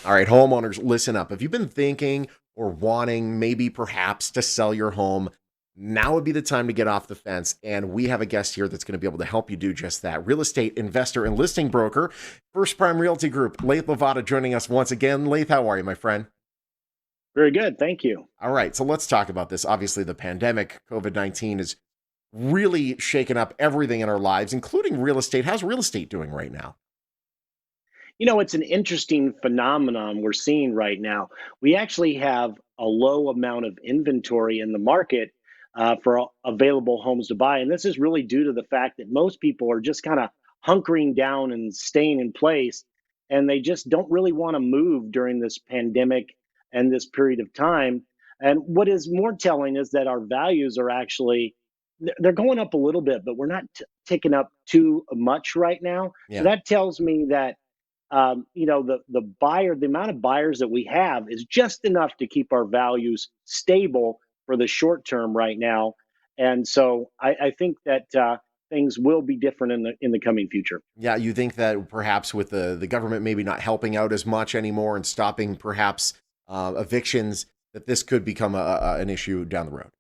All right, homeowners, listen up. If you've been thinking or wanting maybe perhaps to sell your home, now would be the time to get off the fence. And we have a guest here that's going to be able to help you do just that. Real estate investor and listing broker, First Prime Realty Group, Lathe Lavada joining us once again. Lathe, how are you, my friend? Very good. Thank you. All right, so let's talk about this. Obviously, the pandemic, COVID-19, is really shaken up everything in our lives, including real estate. How's real estate doing right now? It's an interesting phenomenon we're seeing right now. We actually have a low amount of inventory in the market for available homes to buy. And this is really due to the fact that most people are just kind of hunkering down and staying in place. And they just don't really want to move during this pandemic and this period of time. And what is more telling is that our values are actually they're going up a little bit, but we're not ticking up too much right now. So Yeah. that tells me that the amount of buyers that we have is just enough to keep our values stable for the short term right now. And so I think that things will be different in the coming future. Yeah, you think that perhaps with the government maybe not helping out as much anymore and stopping perhaps evictions, that this could become an issue down the road.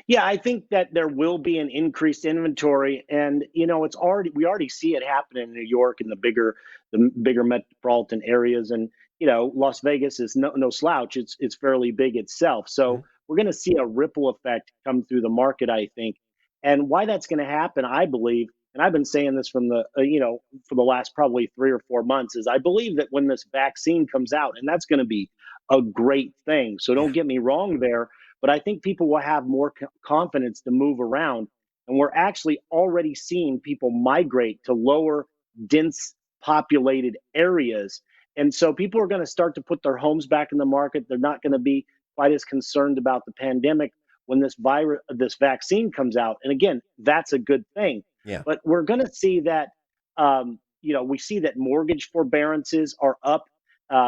Yeah, I think that there will be an increased inventory, and it's already we already see it happen in New York and the bigger metropolitan areas, and Las Vegas is no slouch. It's fairly big itself, Mhm. so we're going to see a ripple effect come through the market, I think, and why that's going to happen, I believe, and I've been saying this from for the last probably 3 or 4 months, is I believe that when this vaccine comes out, and that's going to be a great thing. So Yeah. don't get me wrong there, but I think people will have more confidence to move around. And we're actually already seeing people migrate to lower, dense populated areas. And so people are going to start to put their homes back in the market. They're not going to be quite as concerned about the pandemic when this vaccine comes out. And again, that's a good thing. Yeah. But we're going to see that, we see that mortgage forbearances are up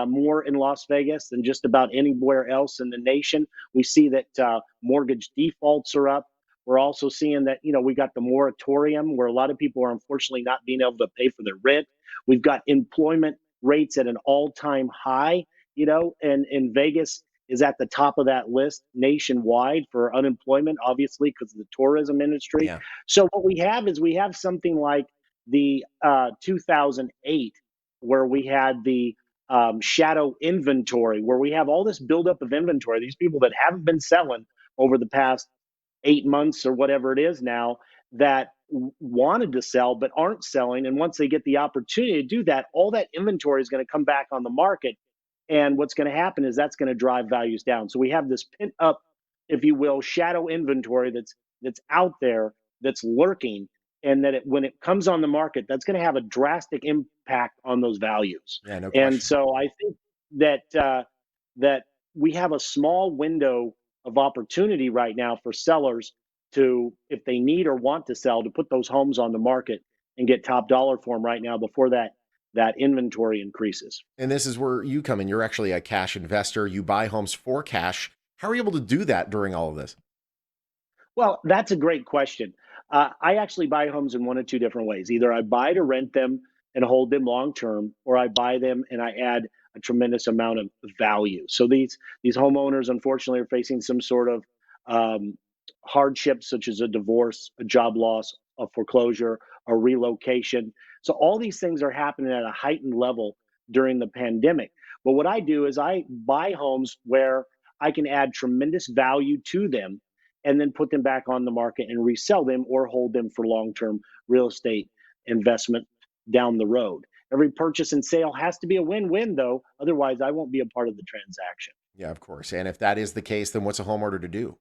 more in Las Vegas than just about anywhere else in the nation. We see that mortgage defaults are up. We're also seeing that, we got the moratorium where a lot of people are unfortunately not being able to pay for their rent. We've got employment rates at an all-time high, and in Vegas is at the top of that list nationwide for unemployment, obviously, because of the tourism industry. Yeah. So what we have is we have something like the 2008, where we had the shadow inventory, where we have all this buildup of inventory. These people that haven't been selling over the past 8 months or whatever it is now that wanted to sell but aren't selling. And once they get the opportunity to do that, all that inventory is going to come back on the market. And what's going to happen is that's going to drive values down. So we have this pent up, if you will, shadow inventory that's out there, that's lurking, and that when it comes on the market, that's going to have a drastic impact on those values. Yeah, no And question. so I think that we have a small window of opportunity right now for sellers to, if they need or want to sell, to put those homes on the market and get top dollar for them right now before that inventory increases. And this is where you come in. You're actually a cash investor. You buy homes for cash. How are you able to do that during all of this? Well, that's a great question. I actually buy homes in one of two different ways. Either I buy to rent them and hold them long term, or I buy them and I add a tremendous amount of value. So these homeowners, unfortunately, are facing some sort of um, hardship, such as a divorce, a job loss, a foreclosure, a relocation. So all these things are happening at a heightened level during the pandemic. But what I do is I buy homes where I can add tremendous value to them and then put them back on the market and resell them or hold them for long-term real estate investment down the road. Every purchase and sale has to be a win-win, though. Otherwise, I won't be a part of the transaction. Yeah, of course. And if that is the case, then what's a homeowner to do?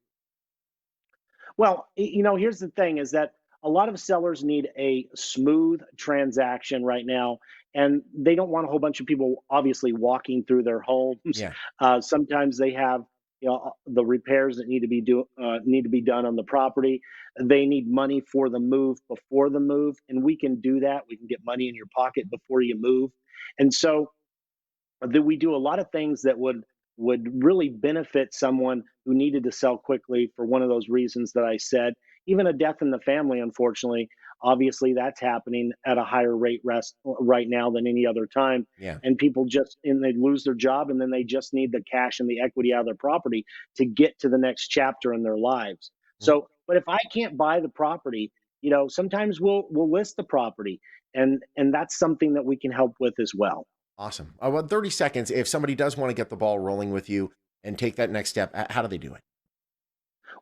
Well, here's the thing: is that a lot of sellers need a smooth transaction right now, and they don't want a whole bunch of people obviously walking through their homes. Yeah. Sometimes they have, the repairs that need to be done on the property. They need money for the move before the move, and we can do that. We can get money in your pocket before you move, and so that we do a lot of things that would really benefit someone who needed to sell quickly for one of those reasons that I said. Even a death in the family, unfortunately, Obviously, that's happening at a higher rate right now than any other time. Yeah. And people just and they lose their job, and then they just need the cash and the equity out of their property to get to the next chapter in their lives. Mhm. So, but if I can't buy the property, sometimes we'll list the property, and that's something that we can help with as well. Awesome. About 30 seconds. If somebody does want to get the ball rolling with you and take that next step, how do they do it?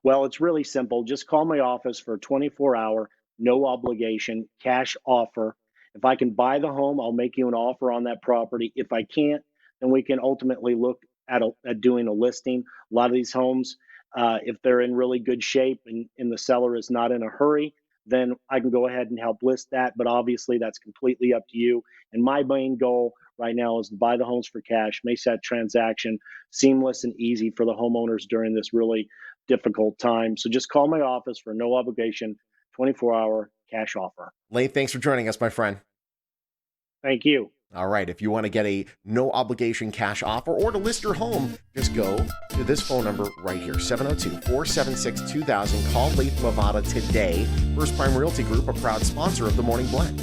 Well, it's really simple. Just call my office for a 24-hour, no obligation cash offer. If I can buy the home, I'll make you an offer on that property. If I can't, then we can ultimately look at doing a listing. A lot of these homes, if they're in really good shape and the seller is not in a hurry, then I can go ahead and help list that. But obviously, that's completely up to you. And my main goal right now is to buy the homes for cash, make that transaction seamless and easy for the homeowners during this really difficult time. So just call my office for no obligation, 24-hour cash offer. Lathe, thanks for joining us, my friend. Thank you. All right. If you want to get a no obligation cash offer or to list your home, just go to this phone number right here, 702-476-2000. Call Lathe Lavada today. First Prime Realty Group, a proud sponsor of the Morning Blend.